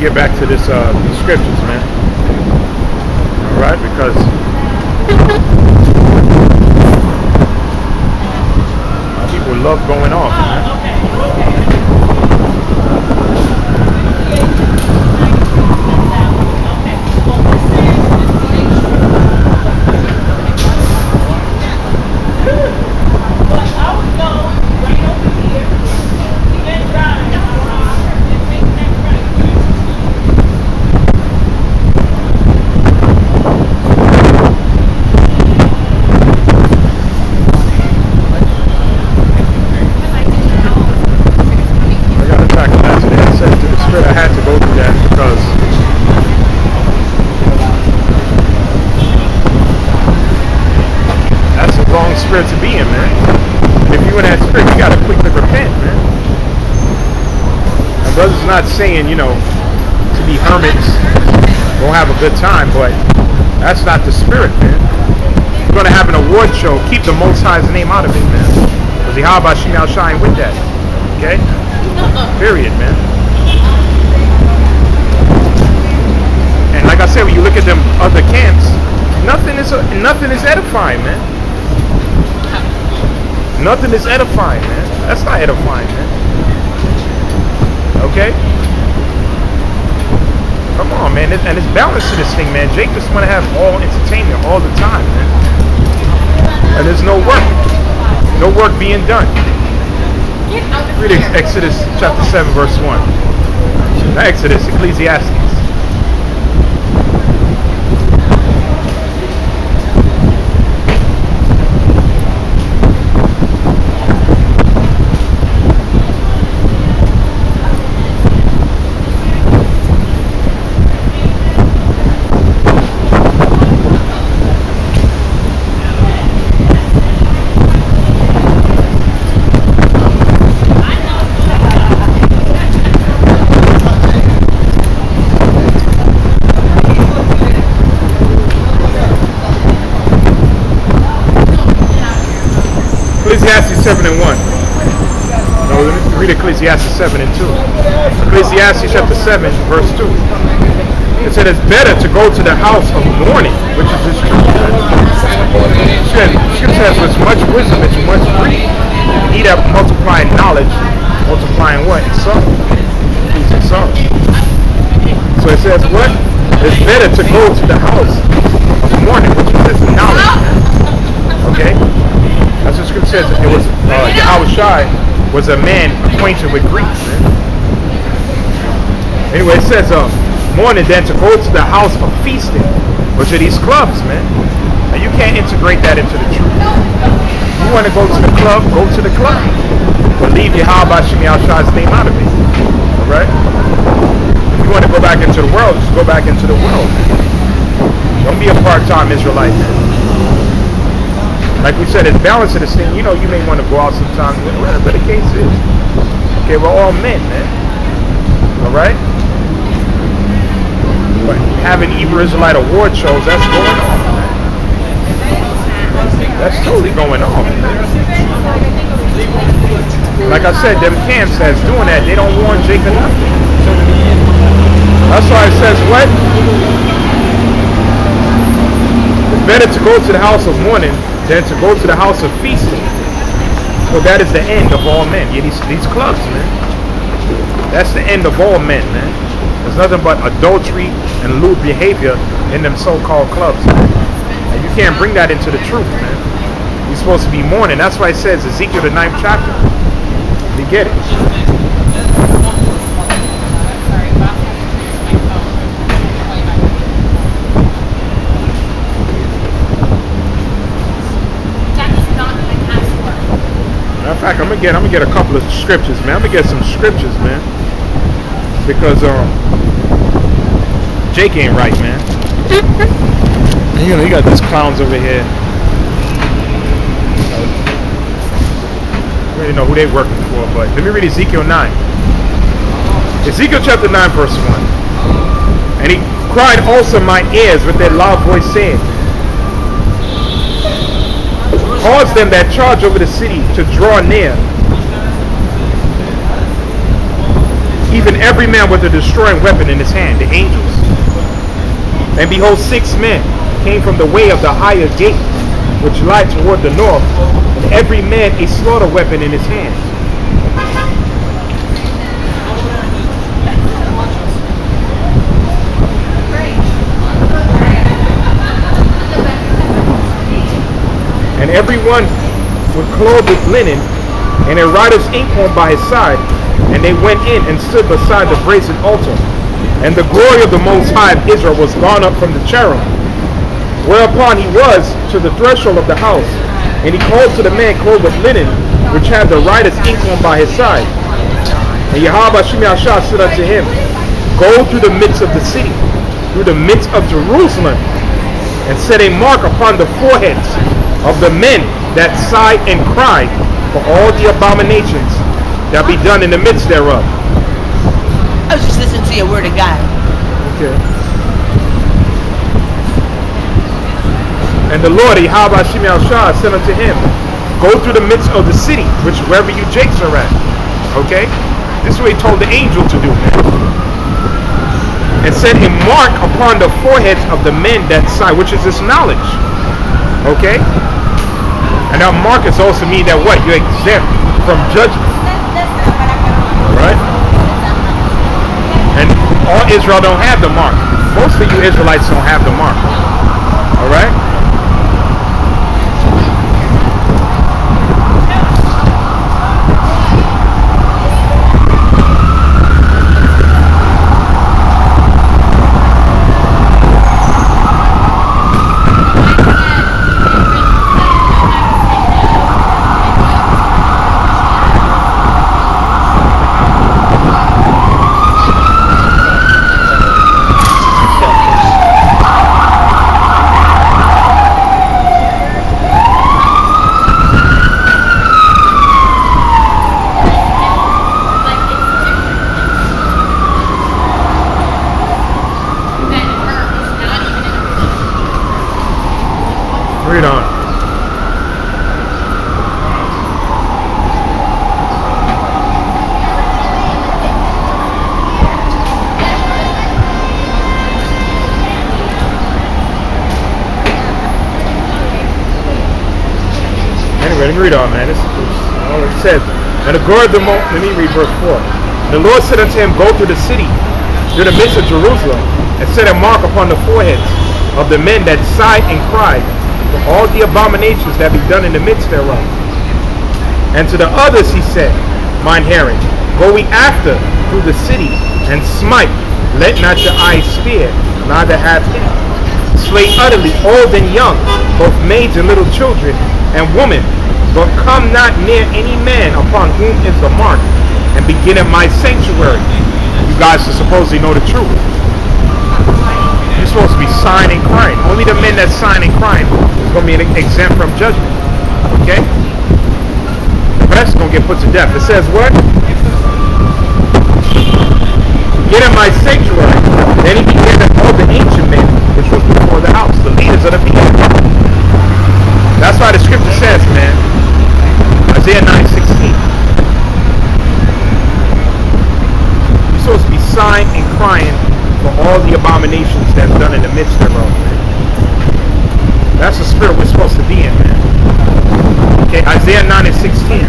get back to this the scriptures, man. All right, because people love going off, man. Spirit to be in, man. And if you in that spirit, you gotta quickly repent, man. My brother's not saying, you know, to be hermits, go have a good time, but that's not the spirit, man. You're gonna have an award show, keep the Most High's name out of it, man. Because Yahawashi now shine with that. Okay? Period, man. And like I said, when you look at them other camps, nothing is edifying, man. Nothing is edifying, man. That's not edifying, man. Okay? Come on, man. And it's balance to this thing, man. Jake just want to have all entertainment all the time, man. And there's no work. No work being done. Read Exodus chapter 7, verse 1. Not Exodus, Ecclesiastes. Ecclesiastes 7 and 1. No, let me read Ecclesiastes 7 and 2. Ecclesiastes chapter 7, verse 2. It said it's better to go to the house of mourning, which is this truth. Scripture says with much wisdom and much grief. He that multiplying knowledge, multiplying what? Sorrow. So it says what? It's better to go to the house of mourning, which is knowledge. Okay? That's what scripture says. It was Yahawashi was a man acquainted with grief, man. Anyway, it says mourning then to go to the house of feasting, which are these clubs, man. And you can't integrate that into the truth. You want to go to the club, go to the club. But leave Yahawashi Yahawashi's name out of it. Alright? If you want to go back into the world, just go back into the world. Don't be a part-time Israelite, man. Like we said, it's balance to this thing. You know, you may want to go out sometimes, whatever the case is. Okay, we're all men, man. Alright? But having Hebrew Israelite award shows, that's going on, man. That's totally going on, man. Like I said, them camps that's doing that, they don't warn Jake or nothing. That's why it says what? It's better to go to the house of mourning than to go to the house of feasting. For that is the end of all men. Yeah, these clubs, man. That's the end of all men, man. There's nothing but adultery and lewd behavior in them so-called clubs, man. And you can't bring that into the truth, man. You're supposed to be mourning. That's why it says Ezekiel the 9th chapter. You get it. Matter of fact, I'm gonna get a couple of scriptures, man. I'm gonna get some scriptures, man, because Jake ain't right, man. You know, you got these clowns over here. I don't really know who they're working for, but let me read Ezekiel 9. Ezekiel chapter 9, verse 1. And he cried also in my ears with a loud voice, saying, cause them that charge over the city to draw near, even every man with a destroying weapon in his hand, the angels. And behold, 6 men came from the way of the higher gate, which lied toward the north, and every man a slaughter weapon in his hand. And every one was clothed with linen, and a writer's inkhorn by his side. And they went in and stood beside the brazen altar. And the glory of the Most High of Israel was gone up from the cherub. Whereupon he was to the threshold of the house. And he called to the man clothed with linen, which had the writer's inkhorn by his side. And Yahawashi said unto him, Go through the midst of the city, through the midst of Jerusalem, and set a mark upon the foreheads of the men that sigh and cry for all the abominations that be done in the midst thereof. I was just listening to your word of God. Okay. And the Lord, Yahawashi said unto him, Go through the midst of the city, which wherever you jakes are at. Okay? This is what he told the angel to do, man. And set a mark upon the foreheads of the men that sigh, which is this knowledge. Okay? And now markers also mean that what? You're exempt from judgment. Right? And all Israel don't have the mark. Most of you Israelites don't have the mark. Alright? Read on. Anyway, let me read on, man. This is all it says. And the glory of the let me read verse 4. The Lord said unto him, Go through the city, through the midst of Jerusalem, and set a mark upon the foreheads of the men that sighed and cried for all the abominations that be done in the midst thereof. And to the others he said, Mine hearing, Go ye after through the city, and smite, let not your eyes fear, neither have pity. Slay utterly old and young, both maids and little children, and women, but come not near any man upon whom is the mark, and begin at my sanctuary. You guys are supposedly know the truth. You're supposed to be sighing and crying. Only the men that sign and crying is going to be exempt from judgment. Okay? The rest is going to get put to death. It says what? Get in my sanctuary. Then he began to call the ancient men, which was before the house, the leaders of the people. That's why the scripture says, man, Isaiah 9:16. You're supposed to be sighing and crying for all the abominations that's done in the midst thereof, man. That's the spirit we're supposed to be in, man. Okay, Isaiah 9:16.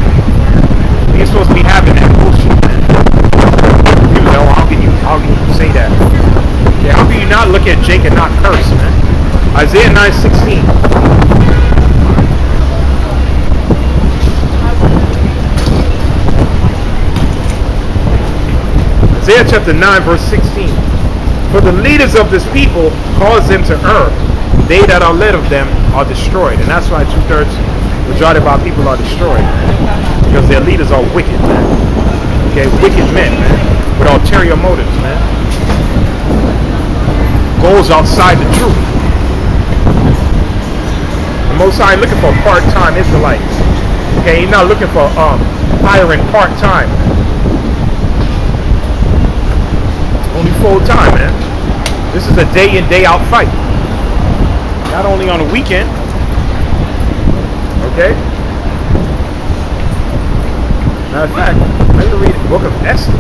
You're supposed to be having that bullshit, man. You know, how can you say that? Yeah, how can you not look at Jake and not curse, man? Isaiah 9:16. Isaiah chapter 9 verse 16. For the leaders of this people cause them to err. They that are led of them are destroyed. And that's why 2/3 majority of our people are destroyed, man. Because their leaders are wicked, man. Okay, wicked men, man. With ulterior motives, man. Goes outside the truth. The Most High ain't looking for part-time Israelites. Okay, he's not looking for hiring part-time. Only full-time, man. This is a day in, day out fight. Not only on the weekend. Okay? Matter of fact, let me read the book of Esther.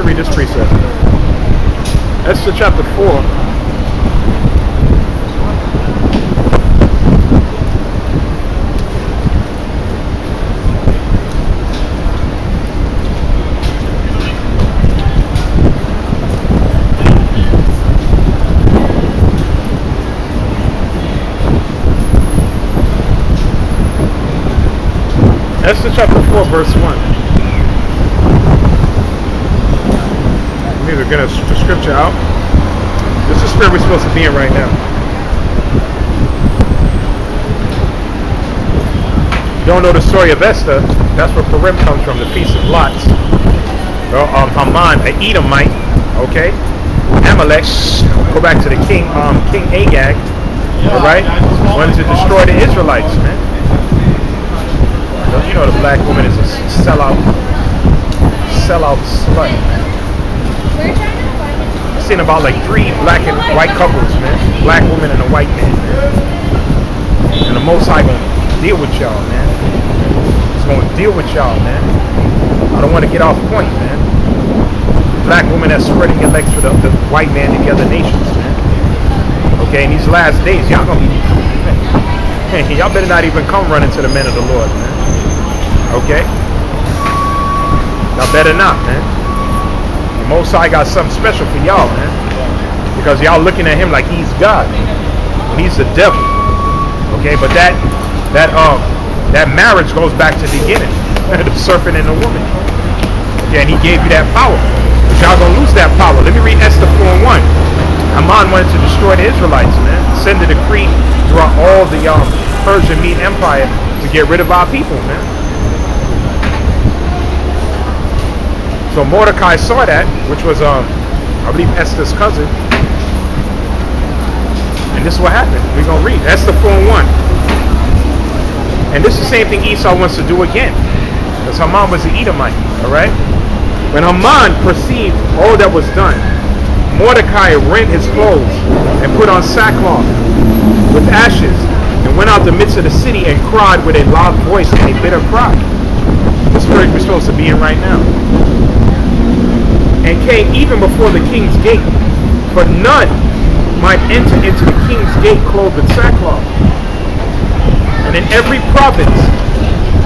read this precept. Esther chapter 4. Esther chapter 4, verse 1. Let me get the scripture out. This is the spirit we're supposed to be in right now. You don't know the story of Esther? That's where Purim comes from, the Feast of Lots. Haman, an Edomite, okay? Amalek, go back to the king Agag, all right? Wanted to destroy the Israelites, man. You know the black woman is a sellout slut, man. I've seen about like 3 black and white couples, man. Black woman and a white man, man. And the Most High gonna deal with y'all, man. He's gonna deal with y'all, man. I don't want to get off point, man. Black woman that's spreading your legs for the white man and the other nations, man. Okay, in these last days, y'all gonna be, hey, y'all better not even come running to the men of the Lord, man. Okay? Y'all better not, man. The Most High got something special for y'all, man. Because y'all looking at him like he's God. When he's the devil. Okay, but that marriage goes back to the beginning. The serpent and the woman. Okay, and he gave you that power. But y'all gonna lose that power. Let me read Esther 4:1. Haman wanted to destroy the Israelites, man. Send a decree throughout all the Persian Mede Empire to get rid of our people, man. So Mordecai saw that, which was, I believe, Esther's cousin. And this is what happened. We're going to read Esther 4:1. And this is the same thing Esau wants to do again. Because Haman was an Edomite, all right? When Haman perceived all that was done, Mordecai rent his clothes and put on sackcloth with ashes and went out the midst of the city and cried with a loud voice and a bitter cry. The spirit we're supposed to be in right now. And came even before the king's gate, for none might enter into the king's gate clothed with sackcloth. And in every province,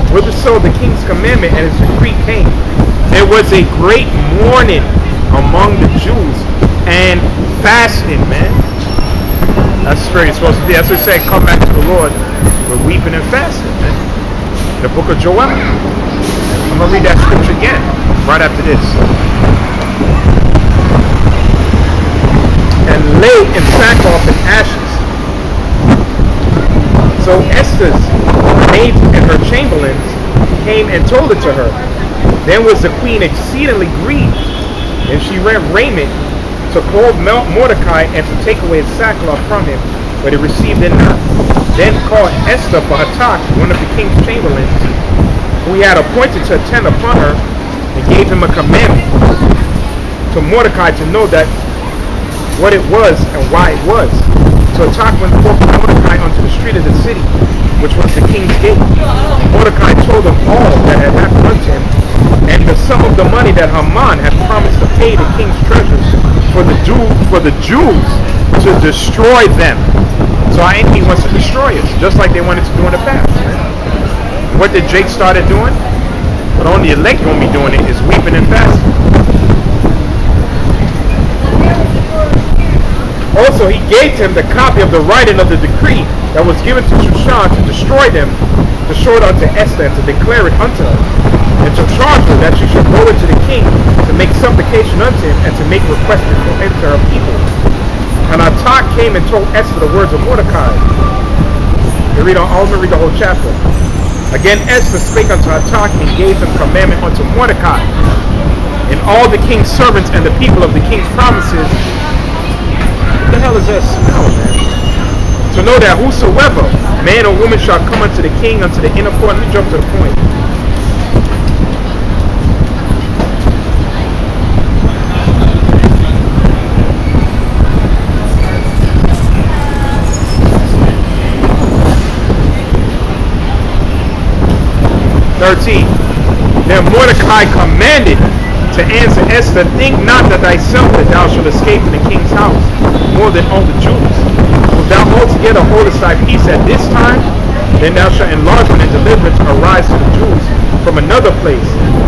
whitherso the king's commandment and his decree came, there was a great mourning among the Jews and fasting, man. That's the spirit you're supposed to be. That's what it said, come back to the Lord with weeping and fasting, man. The book of Joel. I'm going to read that scripture again, right after this. And lay in sackcloth and ashes. So Esther's maids and her chamberlains came and told it to her. Then was the queen exceedingly grieved, and she rent raiment to clothe Mordecai and to take away his sackcloth from him, but he received it not. Then called Esther for Hatak, one of the king's chamberlains, who he had appointed to attend upon her, and gave him a commandment to Mordecai to know that what it was and why it was. So Hatak went forth with Mordecai unto the street of the city, which was the king's gate. Mordecai told him all that had happened unto him, and the sum of the money that Haman had promised to pay the king's treasures for the Jews to destroy them. So our enemy wants to destroy us, just like they wanted to do in the past. What did Jake started doing? But only the elect gonna be doing it is weeping and fasting. Also, he gave him the copy of the writing of the decree that was given to Shushan to destroy them, to show it unto Esther and to declare it unto her, and to charge her that she should go into the king to make supplication unto him and to make request for him to her people. And Hatak came and told Esther the words of Mordecai. I'm going to read the whole chapter. Again, Esther spake unto Hatak and gave him commandment unto Mordecai, and all the king's servants and the people of the king's provinces. What the hell is that smell, man? To know that whosoever, man or woman, shall come unto the king, unto the inner court. Let me jump to the point. Then Mordecai commanded to answer Esther, think not that thyself that thou shalt escape in the king's house more than all the Jews. If thou altogether holdest thy peace at this time, then thou shalt enlargement and deliverance arise to the Jews from another place.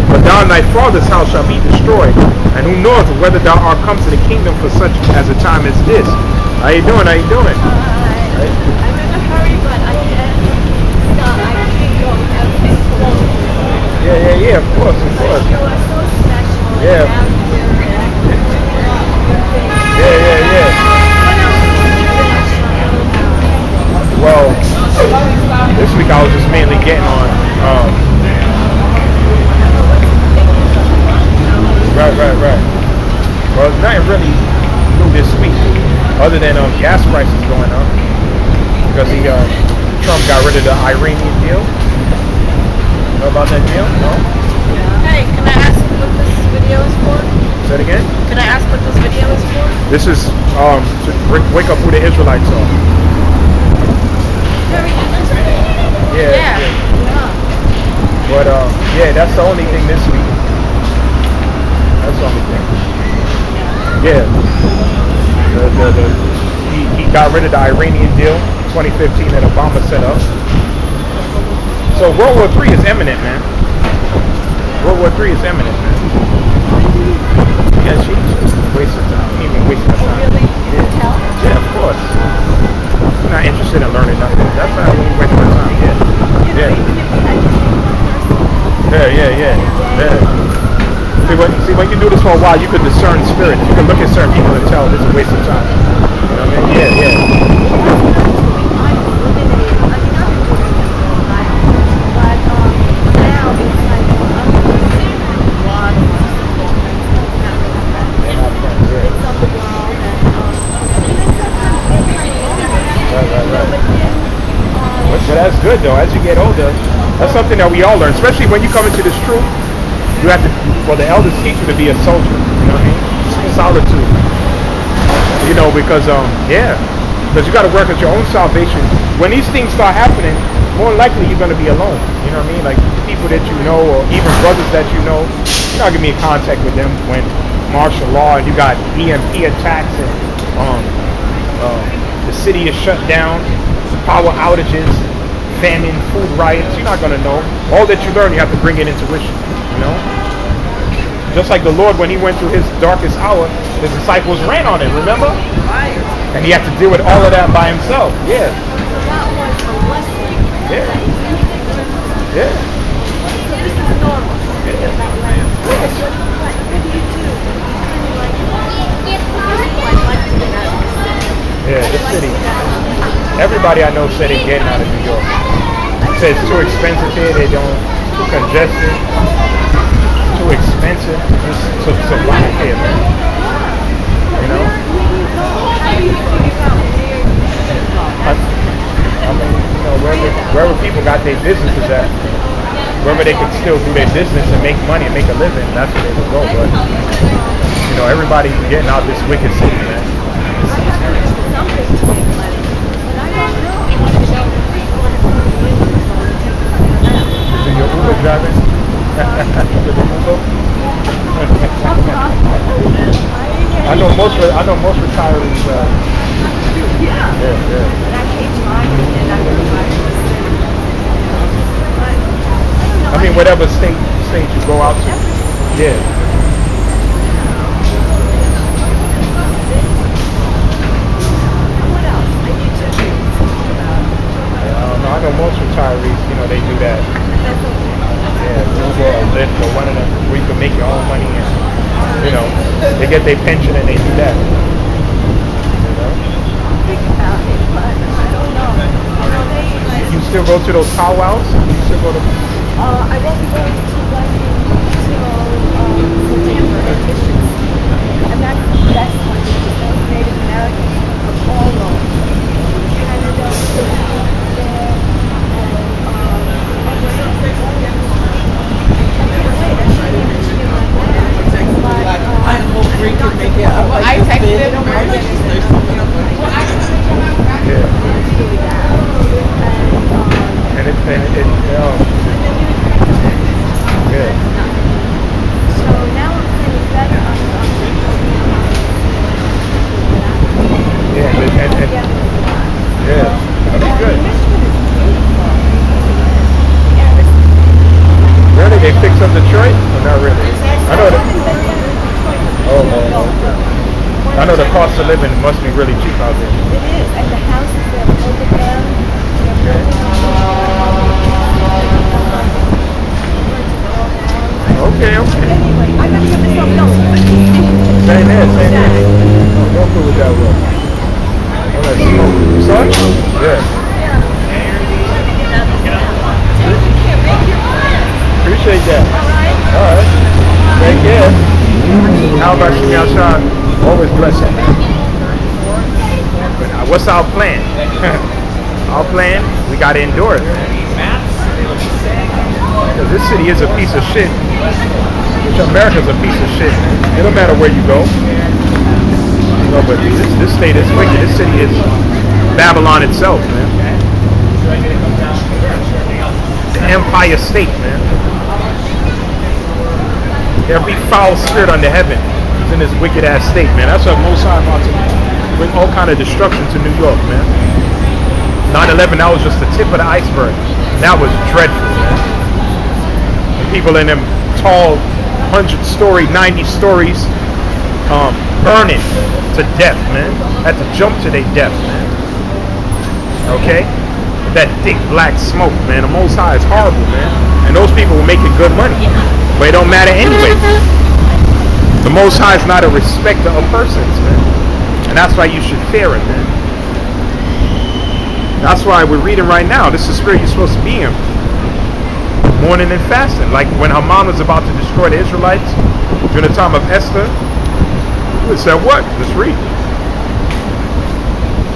But thou and thy father's house shall be destroyed. And who knoweth whether thou art come to the kingdom for such as a time as this? How you doing? How you doing? I'm in a hurry, but I can't stop. I can't go without Facebook. Yeah, of course. You are so special. Yeah. Yeah. Well, this week I was just mainly getting on. Right. Well, it's nothing really new this week, other than gas prices going up because Trump got rid of the Iranian deal. Know about that deal? No? Hey, can I ask what this video is for? Say it again? Can I ask what this video is for? This is to wake up who the Israelites are. Very interesting. Yeah. But that's the only thing this week. That's the only thing. Yeah. He got rid of the Iranian deal 2015 that Obama set up. So World War III is imminent, man. World War III is imminent, man. Yeah, she's wasting time. He ain't even wasting her time. Really? You can tell? Yeah, of course. I'm not interested in learning nothing. That's not really wasting my time. Yeah. See, when you do this for a while, you can discern spirits. You can look at certain people and tell this is a waste of time. You know what I mean? Yeah. But that's good though. As you get older, that's something that we all learn, especially when you come into this truth. You have to, the elders teach you to be a soldier. You know what I mean? Solitude. You know, because because you got to work at your own salvation. When these things start happening, more likely you're going to be alone. You know what I mean? Like people that you know, or even brothers that you know, you're not gonna be in contact with them when martial law and you got EMP attacks and the city is shut down, power outages, famine, food riots. You're not gonna know. All that you learn, you have to bring it into fruition. You know, just like the Lord when He went through His darkest hour, His disciples ran on Him. Remember? And He had to deal with all of that by Himself. Yeah. That was a lesson. Yeah. Yeah. So this is normal. Yeah, this city. Everybody I know said they're getting out of New York. Say it's too expensive here. They don't. Too congested. Too expensive. Just to live here, man. You know. I mean, you know, wherever people got their businesses at, wherever they could still do their business and make money and make a living, that's where they would go. But you know, everybody's getting out of this wicked city, man. So your Uber driving? With the Uber? I know most retirees. Yeah. I mean, whatever state you go out to. Yeah. I know most retirees, you know, they do that. Yeah, Uber or Lyft or one of them where you can make your own money and, you know, they get their pension and they do that. You know? You still go to those powwows? You still go to... I won't be going to one until September. And that's the best one because those Native Americans from all over. Canada, there, I texted him. And yeah. So now I'm and yeah, that'd be good. Really, they fix up Detroit? Or not really? I know that. Okay. I know the cost of living must be really cheap out there. It is, and the houses they're building them. Okay. Anyway, I gotta get myself going. Same here. Go through with that road. Son? Yeah. Appreciate that. Alright. Take care. Yahawashi Yahawah, always blessing. What's our plan? Our plan, we gotta endure it. Because this city is a piece of shit. America's a piece of shit. It don't matter where you go. No, but this state is wicked. This city is Babylon itself, man. The Empire State, man. Every foul spirit under heaven is in this wicked ass state, man. That's what Most High about to bring all kind of destruction to New York, man. 9/11, that was just the tip of the iceberg. That was dreadful, man. The people in them tall 100-story, 90 stories, burning to death, man. Had to jump to their death, man. Okay? That thick black smoke, man. The Most High is horrible, man. And those people were making good money. But it don't matter anyway. The Most High is not a respecter of persons, man. And that's why you should fear him, man. That's why we're reading right now. This is the spirit you're supposed to be in. Mourning and fasting. Like when Haman was about to destroy the Israelites during the time of Esther. He said, what? Let's read.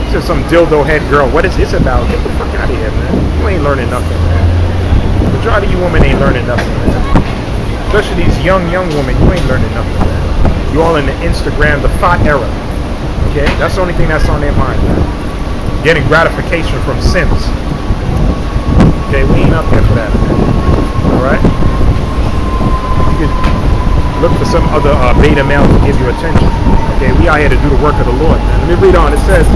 He said some dildo head girl. What is this about? Get the fuck out of here, man. You ain't learning nothing, man. The majority of you women ain't learning nothing, man. Especially these young women, you ain't learning nothing, man. You all in the Instagram, the thought era. Okay? That's the only thing that's on their mind, man. Getting gratification from sins. Okay, we ain't up there for that, man. Alright? You could look for some other beta male to give you attention. Okay, we out here to do the work of the Lord, man. Let me read on. It says,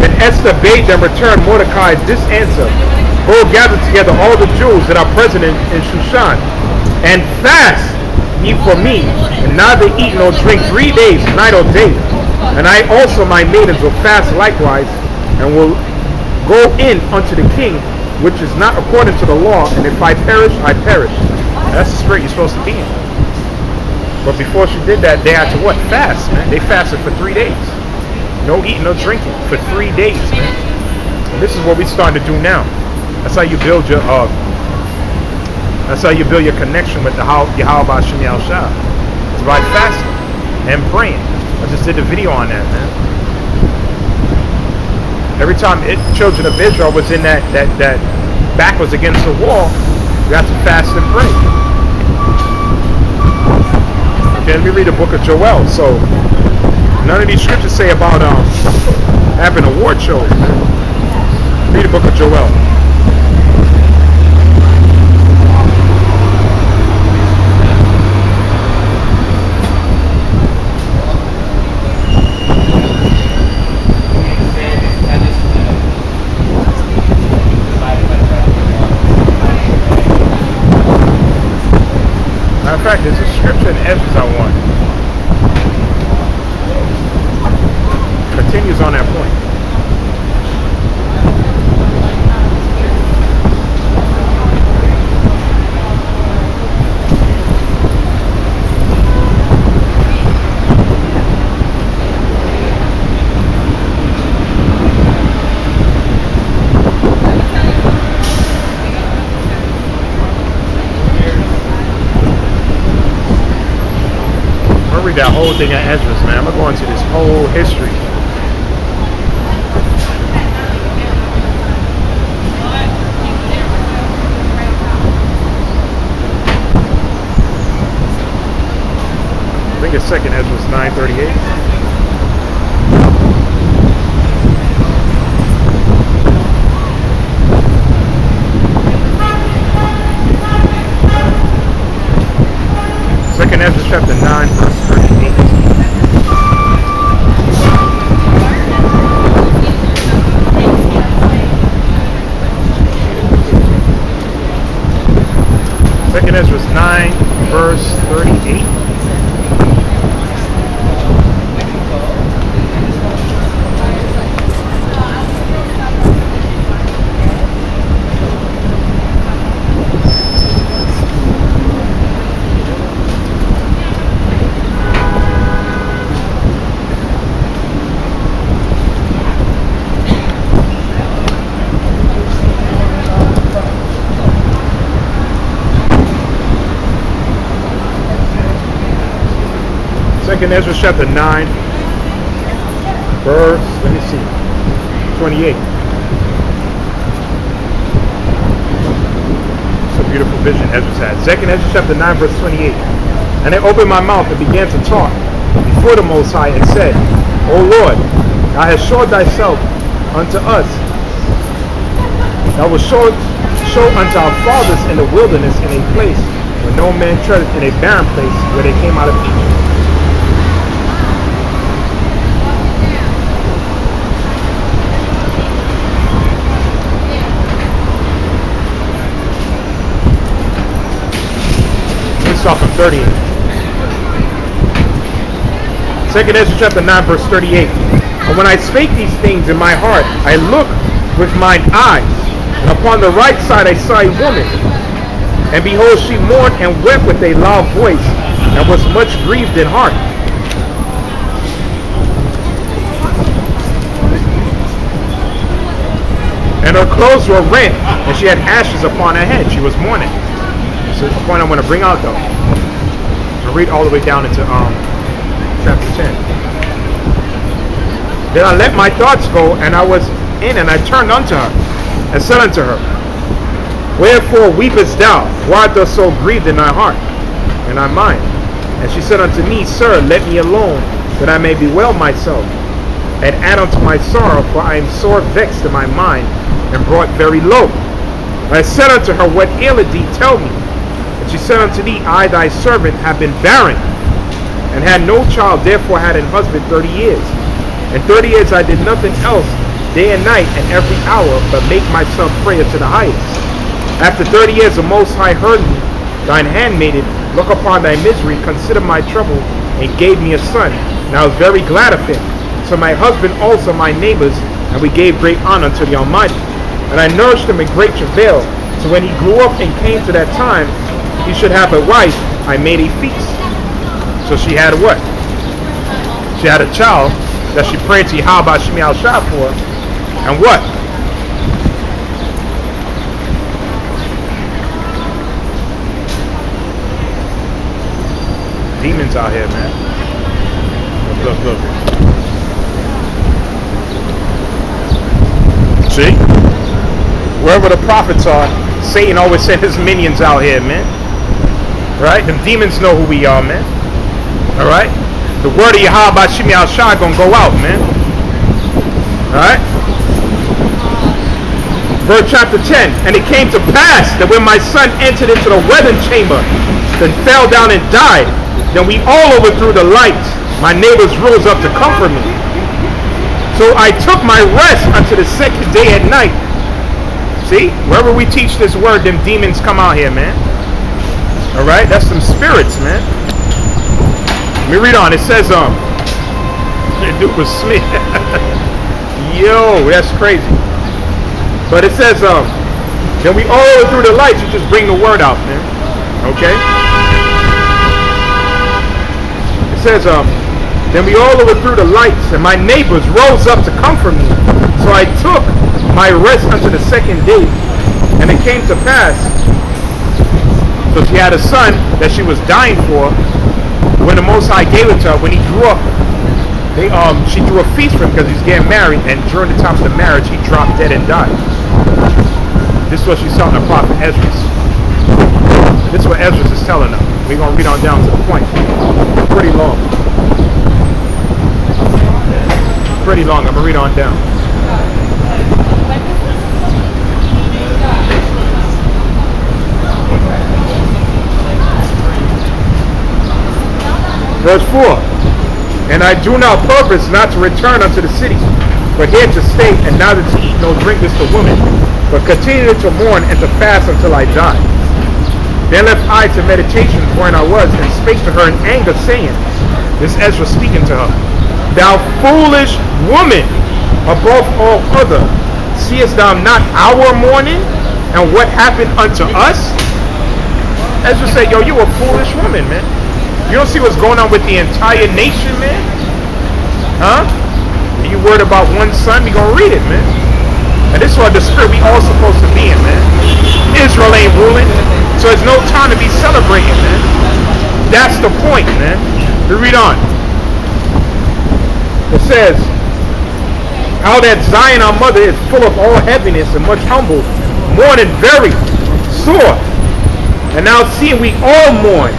then Esther bade them return Mordecai this answer. Go gather together all the Jews that are present in Shushan, and fast ye for me, and neither eat nor drink 3 days, night or day. And I also my maidens will fast likewise, and will go in unto the king, which is not according to the law, and if I perish, I perish. That's the spirit you're supposed to be in. But before she did that, they had to what? Fast, man. They fasted for 3 days. No eating, no drinking for 3 days, man. And this is what we're starting to do now. That's how you build your connection with the Yahawah Shem Yahushua. It's by fasting and praying. I just did a video on that, man. Every time children of Israel was in that back was against the wall, you have to fast and pray. Okay, let me read the book of Joel. So none of these scriptures say about having award shows. Read the book of Joel. Matter of fact, there's a scripture in Ezra I want. Continues on that point. Read that whole thing at Ezra's, man. I'm gonna go into this whole history. I think it's second Ezra's 9:38. Second Ezra chapter 9 verse 38. Second Ezra chapter 9, verse, let me see, 28. It's a beautiful vision Ezra had. Second Ezra chapter 9, verse 28. And I opened my mouth and began to talk before the Most High and said, O Lord, thou hast showed thyself unto us. Thou wilt show unto our fathers in the wilderness in a place where no man treadeth, in a barren place where they came out of Egypt. Let's start from 38. Second Ezra chapter 9, verse 38. And when I spake these things in my heart, I looked with mine eyes, and upon the right side I saw a woman. And behold, she mourned and wept with a loud voice, and was much grieved in heart. And her clothes were rent, and she had ashes upon her head. She was mourning. So the point I want to bring out, though. I'll read all the way down into chapter 10. Then I let my thoughts go, and I was in, and I turned unto her, and said unto her, Wherefore weepest thou? Why art thou so grieved in thy heart, and thy mind? And she said unto me, Sir, let me alone, that I may bewail myself, and add unto my sorrow, for I am sore vexed in my mind, and brought very low. And I said unto her, What aileth thee? Tell me. And she said unto me, I, thy servant, have been barren, and had no child, therefore had an husband 30 years. And 30 years I did nothing else, day and night, and every hour, but make myself prayer to the highest. After 30 years the Most High heard me, thine handmaiden, look upon thy misery, consider my trouble, and gave me a son. And I was very glad of him. So my husband also my neighbors, and we gave great honor to the Almighty. And I nourished him in great travail. So when he grew up and came to that time, he should have a wife, I made a feast. So she had what? She had a child that she prayed to Yahawah for. And what? Demons out here, man. Look. See? Wherever the prophets are, Satan always sent his minions out here, man. Right? Them demons know who we are, man. Alright? The word of Yahawah gonna go out, man. Alright? Verse chapter 10. And it came to pass that when my son entered into the wedding chamber, then fell down and died, then we all overthrew the lights. My neighbors rose up to comfort me. So I took my rest unto the second day at night. See? Wherever we teach this word, them demons come out here, man. Alright? That's some spirits, man. Let me read on. It says, the dude was Smith. Yo, that's crazy. But it says, then we all through the lights, you just bring the word out, man. Okay? It says, then we all overthrew the lights, and my neighbors rose up to comfort me. So I took my rest unto the second day. And it came to pass, so she had a son that she was dying for. When the Most High gave it to her, when he grew up, she threw a feast for him because he's getting married, and during the time of the marriage, he dropped dead and died. This is what she's telling the prophet Ezra. This is what Ezra is telling her. We're going to read on down to the point. Pretty long. Pretty long. I'm going to read on down. Verse 4. And I do now purpose not to return unto the city, but here to stay, and neither to eat nor drink this to women, but continue to mourn and to fast until I die. Then left I to meditations wherein I was, and spake to her in anger, saying, this Ezra speaking to her, Thou foolish woman, above all other, seest thou not our mourning, and what happened unto us? Ezra said, yo, you a foolish woman, man. You don't see what's going on with the entire nation, man? Huh? And you worried about one son? We gonna read it, man. And this is what the spirit we all supposed to be in, man. Israel ain't ruling, so it's no time to be celebrating, man. That's the point, man. We read on. It says, how that Zion our mother is full of all heaviness and much humble, mourning very sore. And now seeing we all mourn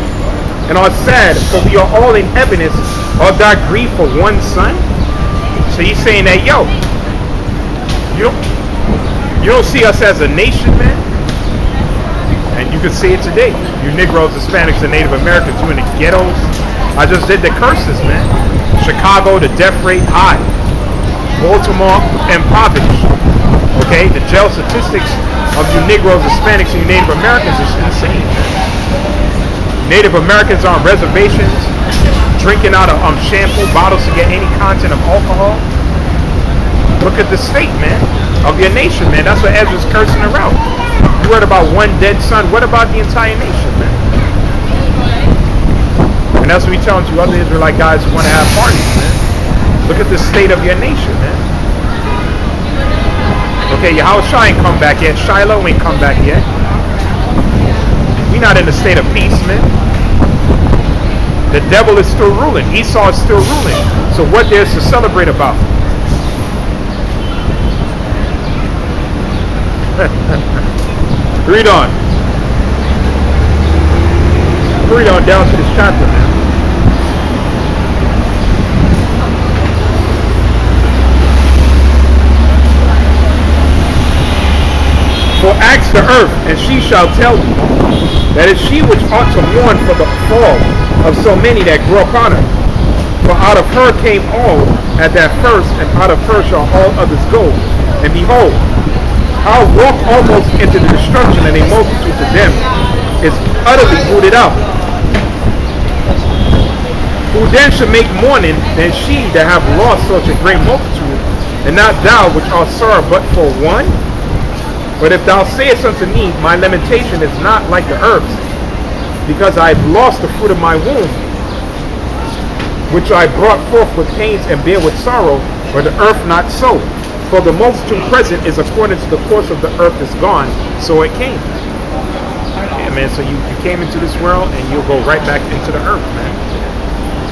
and are sad, for we are all in heaviness, art thou grieved for one son? So he's saying that, yo, you don't see us as a nation, man. And you can see it today. You Negroes, Hispanics, and Native Americans, you in the ghettos. I just did the curses, man. Chicago, the death rate high. Baltimore, impoverished. Okay, the jail statistics of you Negroes, Hispanics, and you Native Americans is insane. Native Americans on reservations, drinking out of shampoo bottles to get any content of alcohol. Look at the state, man, of your nation, man. That's what Ezra's cursing her out. You heard about one dead son. What about the entire nation, man? And that's what we telling you other Israelite guys who want to have parties, man. Look at the state of your nation, man. Okay, Yahawashi ain't come back yet. Shiloh ain't come back yet. We not in a state of peace, man. The devil is still ruling. Esau is still ruling. So what there's to celebrate about? Read on. Read on down to this chapter, man. For ask the earth, and she shall tell you, that is she which ought to mourn for the fall of so many that grew upon her. For out of her came all at that first, and out of her shall all others go. And behold, I'll walk almost into the destruction, and a multitude to them is utterly rooted out. Who then should make mourning than she that have lost such a great multitude, and not thou which art sorrow but for one? But if thou sayest unto me, my lamentation is not like the herbs, because I have lost the fruit of my womb, which I brought forth with pains and bear with sorrow, but the earth not so. For the multitude present is according to the course of the earth is gone, so it came. Yeah, man, so you came into this world and you'll go right back into the earth, man.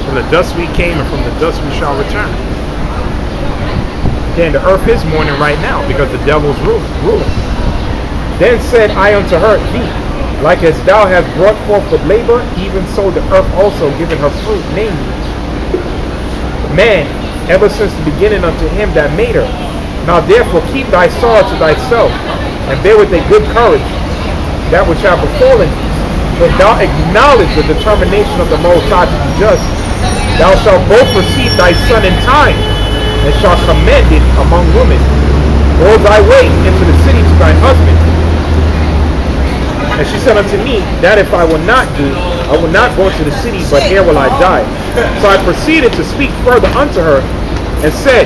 From the dust we came and from the dust we shall return. Again, the earth is mourning right now because the devil's ruling. Then said I unto her, thee, like as thou hast brought forth with labor, even so the earth also giving her fruit, namely, man, ever since the beginning unto him that made her. Now therefore keep thy sorrow to thyself, and bear with a good courage that which hath befallen thee. If thou acknowledge the determination of the Most High to be just, thou shalt both receive thy son in time, and shalt commend it among women. Go thy way into the city to thine husband. And she said unto me, that if I will not do, I will not go into the city, but here will I die. So I proceeded to speak further unto her, and said,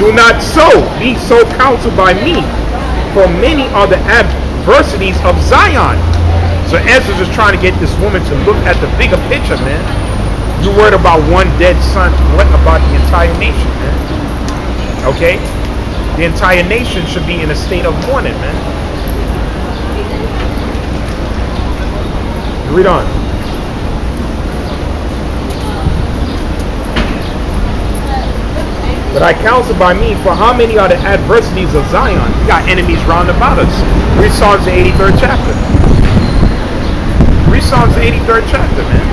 do not so, be so counseled by me, for many are the adversities of Zion. So Ezra is trying to get this woman to look at the bigger picture, man. You're worried about one dead son, what about the entire nation, man? Okay? The entire nation should be in a state of mourning, man. Read on. But I counsel by me, for how many are the adversities of Zion? We got enemies round about us. Read Psalms the 83rd chapter. Read Psalms the 83rd chapter, man.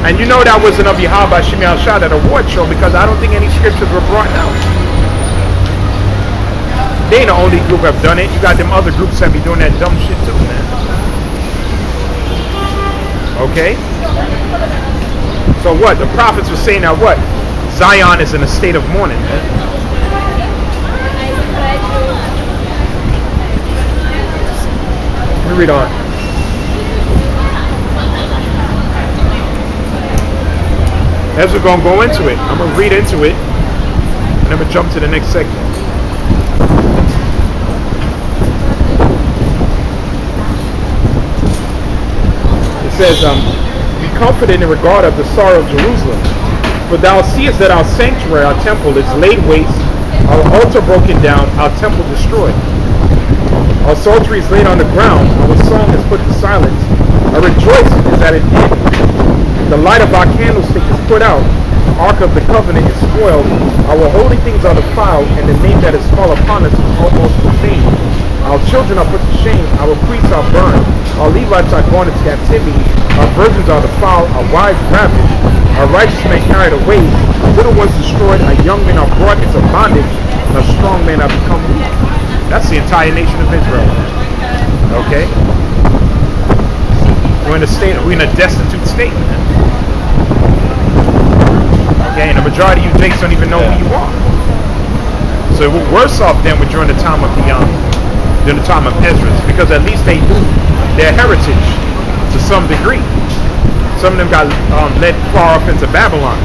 And you know that wasn't of Yahawah Shemiel Shad at a award show, because I don't think any scriptures were brought out. They ain't the only group have done it. You got them other groups that be doing that dumb shit too, man. Okay? So what? The prophets were saying that what? Zion is in a state of mourning, man. Let me read on. As we're going to go into it, I'm going to read into it, and I'm going to jump to the next segment. It says, be confident in regard of the sorrow of Jerusalem. For thou seest that our sanctuary, our temple, is laid waste, our altar broken down, our temple destroyed. Our psaltery is laid on the ground, our song is put to silence, our rejoicing is at an end. The light of our candlestick is put out, the ark of the covenant is spoiled, our holy things are defiled, and the name that is called upon us is almost profaned. Our children are put to shame, our priests are burned, our Levites are gone into captivity, our virgins are defiled, our wives ravaged, our righteous men carried away, our little ones destroyed, our young men are brought into bondage, and our strong men are become weak. That's the entire nation of Israel. Okay? We're in a destitute state, man. Okay, and the majority of you Jakes don't even know who you are. So we're worse off than we're during the time of during the time of Ezra, because at least they knew their heritage to some degree. Some of them got led far off into Babylon,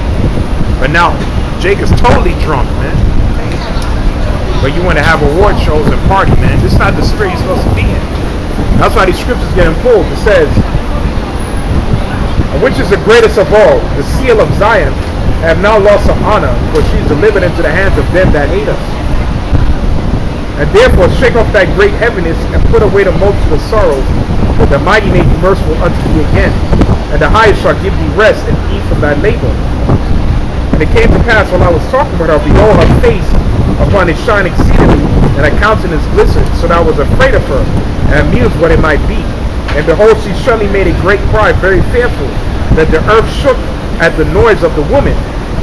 but now Jake is totally drunk, man. But you want to have award shows and party, man. This is not the spirit you're supposed to be in. That's why these scriptures get pulled. It says, which is the greatest of all, the seal of Zion, have now lost her honor, for she is delivered into the hands of them that hate us. And therefore shake off thy great heaviness, and put away the multitude of sorrows, that the mighty may be merciful unto thee again, and the highest shall give thee rest and ease from thy labor. And it came to pass, while I was talking with her, behold, her face upon it shined exceedingly, and her countenance glistened, so that I was afraid of her, and mused what it might be. And behold, she suddenly made a great cry, very fearful, that the earth shook at the noise of the woman.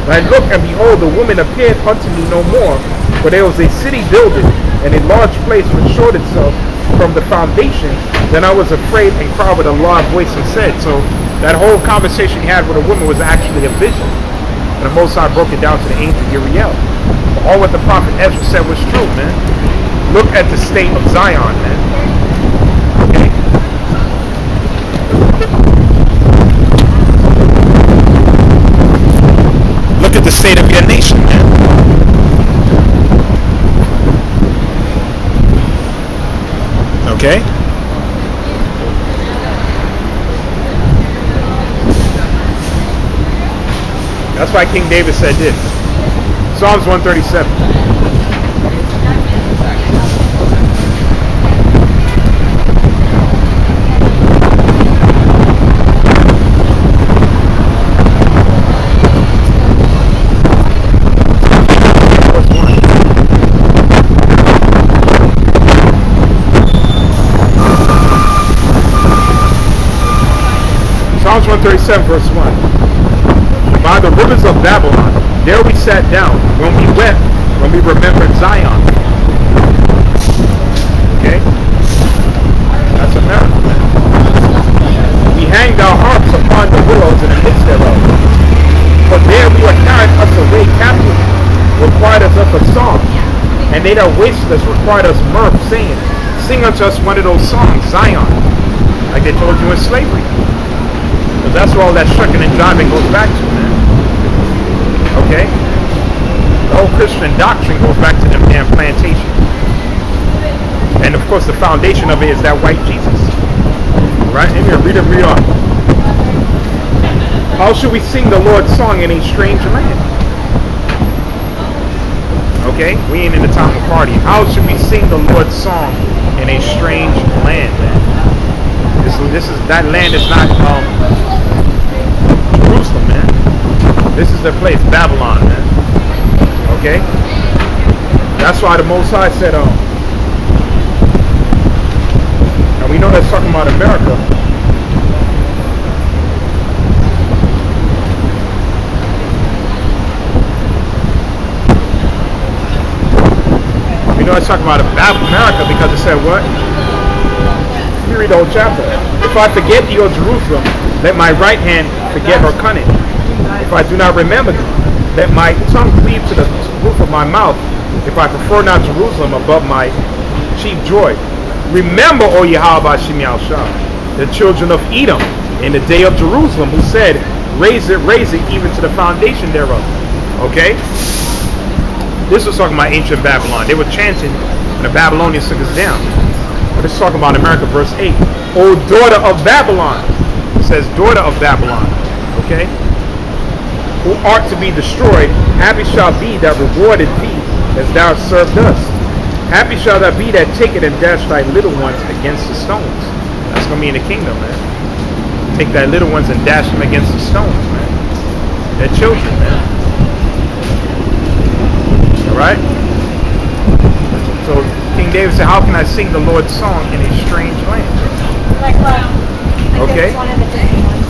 And I looked, and behold, the woman appeared unto me no more, for there was a city builded, and a large place which showed itself from the foundation. Then I was afraid and cried with a loud voice and said, so that whole conversation he had with a woman was actually a vision. And the Most High broke it down to the angel Uriel. But all what the prophet Ezra said was true, man. Look at the state of Zion, man. Okay? Look at the state of your nation, man. Okay? That's why King David said this. Psalms 137. Psalms 137 verse 1. By the rivers of Babylon, there we sat down when we wept, when we remembered Zion. Okay? That's America, man. We hanged our harps upon the willows in the midst thereof. For there we were carried us away captive, required us of a song. And they that wasted us required us mirth, saying, sing unto us one of those songs, Zion. Like they told you in slavery. Because that's where all that shucking and jiving goes back to, man. Okay? The whole Christian doctrine goes back to them damn plantations. And of course the foundation of it is that white Jesus. Right? And here, read on. How should we sing the Lord's song in a strange land? Okay? We ain't in the time of partying. How should we sing the Lord's song in a strange land, man? That land is not Jerusalem, man. This is their place, Babylon, man. Okay? That's why the Most High said, and we know that's talking about America. We know it's talking about America because it said what? Let me read the whole chapter. If I forget thee, O Jerusalem, let my right hand forget her cunning. If I do not remember thee, let my tongue cleave to the roof of my mouth. If I prefer not Jerusalem above my chief joy. Remember, O Yahawah, the children of Edom, in the day of Jerusalem, who said, raise it, even to the foundation thereof. Okay? This was talking about ancient Babylon. They were chanting when the Babylonians took us down. But it's talking about America, verse 8. O daughter of Babylon. It says, daughter of Babylon. Okay? Who art to be destroyed, happy shall be that rewarded thee as thou served us. Happy shall thou be that take it and dash thy little ones against the stones. That's going to be in the kingdom, man. Take thy little ones and dash them against the stones, man. They're children, man. David said, how can I sing the Lord's song in a strange land? Like what? Like Okay. One of the different ones.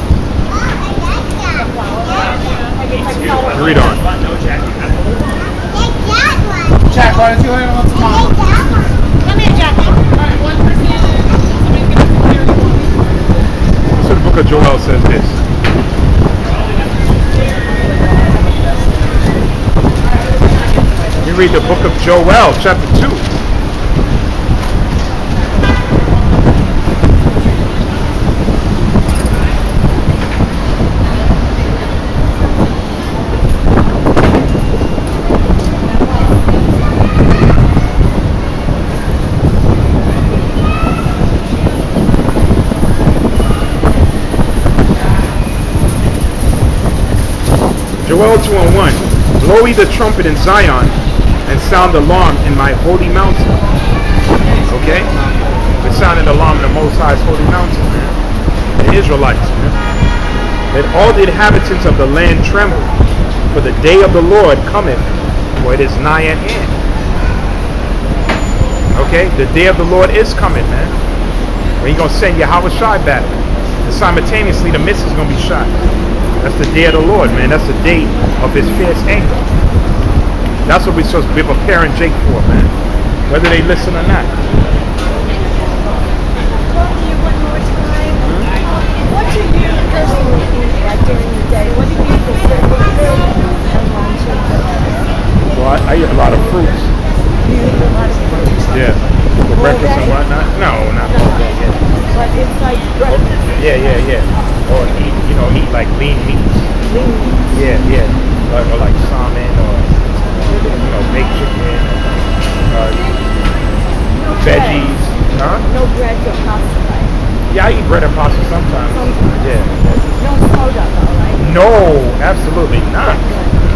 Like it's like solid. Read on. Jack, why don't you learn about tomorrow? Come here, Jackie. So the book of Joel says this. We read the book of Joel, chapter 2. Joel 2:1. Blow ye the trumpet in Zion and sound alarm in my holy mountain. Okay? We're sounding alarm in the Most High's holy mountain, man. The Israelites, man. Let all the inhabitants of the land tremble, for the day of the Lord cometh, for it is nigh at hand. Okay? The day of the Lord is coming, man. When He's going to send Yahawashi back. And simultaneously the mist is going to be shot. That's the day of the Lord, man. That's the day of His fierce anger. That's what we're supposed to be preparing Jake for, man. Whether they listen or not. One more time. What do you personally eat like during the day? What do you eat for breakfast and lunch and dinner? Well, I eat a lot of fruits. You eat a lot of fruits. Yeah. For breakfast and whatnot. No, not all day, yeah. But it's like breakfast. Yeah. Or eat like lean meats. Lean meats. Yeah. Or like salmon or baked chicken, No veggies. bread. Huh? No bread or pasta, right? Yeah, I eat bread and pasta sometimes. Sometimes. Yeah. No soda though, right? No, absolutely not.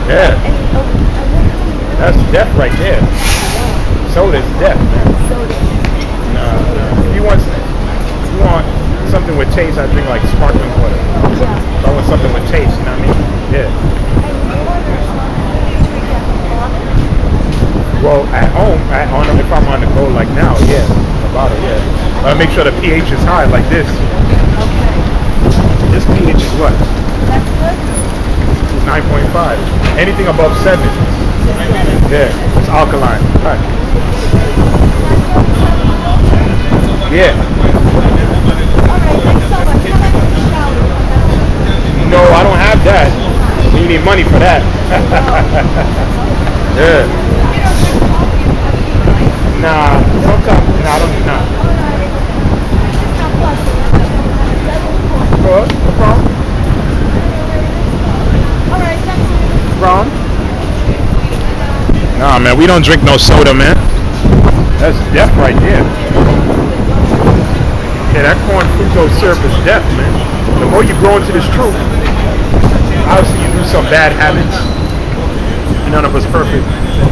Yeah. That's death right there. Soda is death, man. Soda. No. If you want something with taste, I drink like sparkling water. Yeah. If I want something with taste, you know what I mean? Yeah. Well, at home, if I'm on the go like now, yeah, a bottle, yeah. Make sure the pH is high like this. Okay. This pH is what? That's good. 9.5. Anything above 7. Yeah, it's alkaline. Right. Yeah. Alright, thanks so much. Can I take a shower? No, I don't have that. You need money for that. Yeah. Nah, sometimes. Nah, I don't. Nah. Good. No problem. Alright, thanks. Wrong. Nah, man, we don't drink no soda, man. That's death right there. Yeah, that corn fructose syrup is death, man. The more you grow into this truth, obviously you do some bad habits. None of us perfect.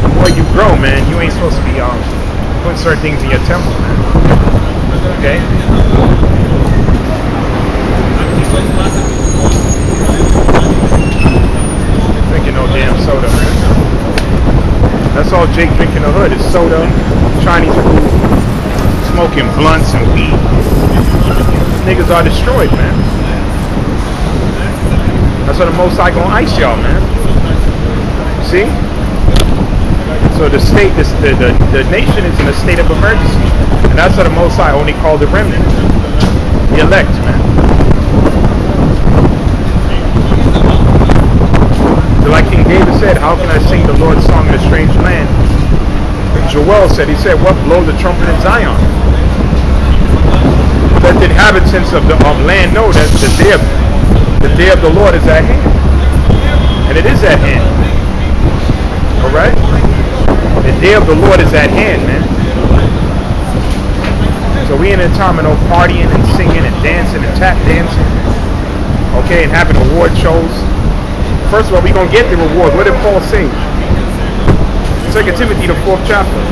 The more you grow, man, you ain't supposed to be putting certain things in your temple, man. Okay? Drinking no damn soda, man. That's all Jake drinking in the hood is soda, Chinese food, smoking blunts and weed. Niggas are destroyed, man. That's why the Most High gonna ice y'all, man. See? So the state, the nation is in a state of emergency. And that's why the Most High only called the remnant. The elect, man. So like King David said, how can I sing the Lord's song in a strange land? Joel said, he said, what? Blow the trumpet in Zion. Let the inhabitants of the land know that the day of the Lord is at hand. And it is at hand. Alright? The day of the Lord is at hand, man. So we in a time of no partying and singing and dancing and tap dancing. Okay, and having award shows. First of all, we're going to get the reward. What did Paul say? 2 Timothy, the 4th chapter.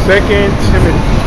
Second Timothy